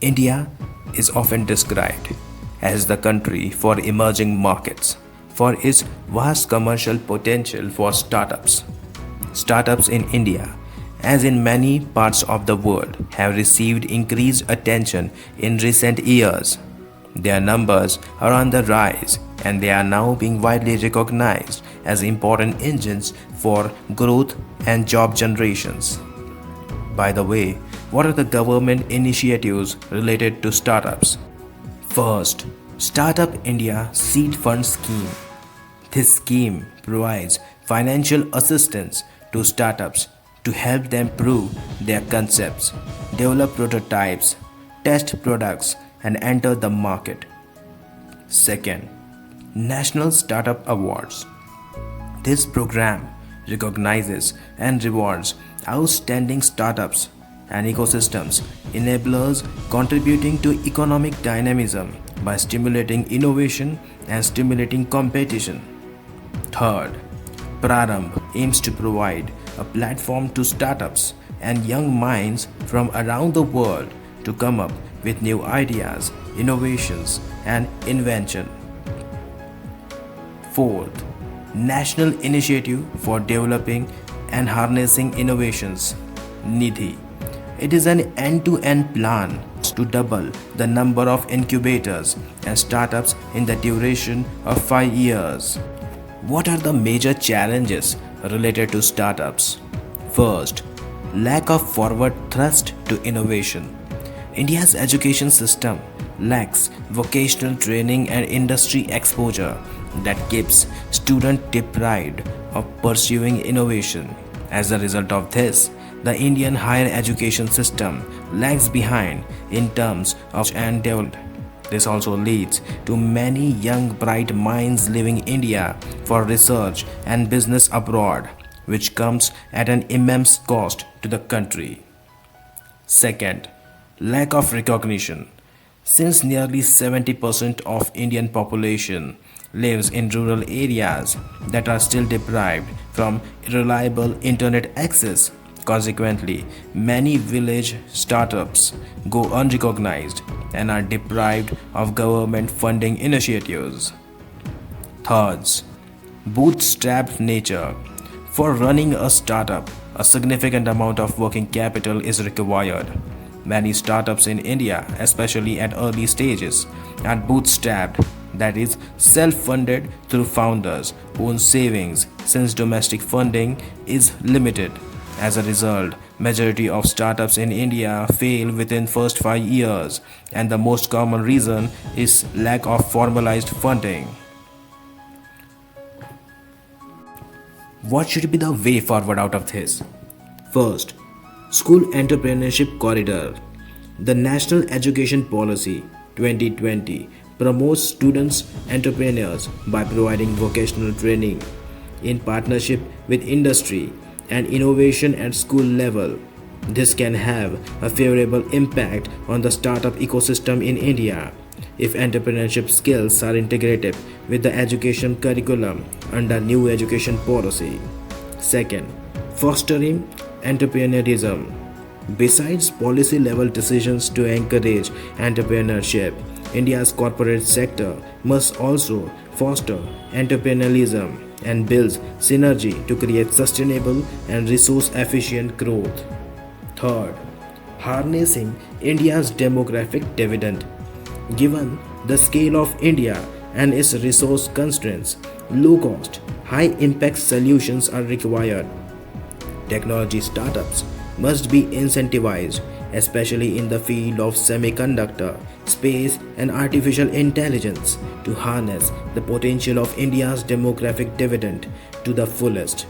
India is often described as the country for emerging markets for its vast commercial potential for startups. Startups in India, as in many parts of the world, have received increased attention in recent years. Their numbers are on the rise and they are now being widely recognized as important engines for growth and job generations. By the way, what are the government initiatives related to startups? First, Startup India Seed Fund Scheme. This scheme provides financial assistance to startups to help them prove their concepts, develop prototypes, test products, and enter the market. Second, National Startup Awards. This program recognizes and rewards outstanding startups and ecosystems, enablers contributing to economic dynamism by stimulating innovation and stimulating competition. Third, Prarambh aims to provide a platform to startups and young minds from around the world to come up with new ideas, innovations, and invention. Fourth, National Initiative for Developing and Harnessing Innovations, Nidhi. It is an end-to-end plan to double the number of incubators and startups in the duration of 5 years. What are the major challenges related to startups? First, lack of forward thrust to innovation. India's education system lacks vocational training and industry exposure that keeps students deprived of pursuing innovation. As a result of this, the Indian higher education system lags behind in terms of and development. This also leads to many young bright minds leaving India for research and business abroad, which comes at an immense cost to the country. Second, lack of recognition. Since nearly 70% of Indian population lives in rural areas that are still deprived from reliable internet access, consequently, many village startups go unrecognized and are deprived of government funding initiatives. Third, bootstrap nature. For running a startup, a significant amount of working capital is required. Many startups in India, especially at early stages, are bootstrapped, that is, self-funded through founders' own savings, since domestic funding is limited. As a result, majority of startups in India fail within first 5 years, and the most common reason is lack of formalized funding. What should be the way forward out of this? First, School Entrepreneurship Corridor. The National Education Policy 2020 promotes students entrepreneurs by providing vocational training in partnership with industry and innovation at school level. This can have a favorable impact on the startup ecosystem in India if entrepreneurship skills are integrated with the education curriculum under new education policy. Second, fostering entrepreneurism. Besides policy level decisions to encourage entrepreneurship, India's corporate sector must also foster entrepreneurialism and builds synergy to create sustainable and resource efficient growth. Third, harnessing India's demographic dividend. Given the scale of India and its resource constraints, low cost, high impact solutions are required. Technology startups must be incentivized, especially in the field of semiconductor, space, and artificial intelligence, to harness the potential of India's demographic dividend to the fullest.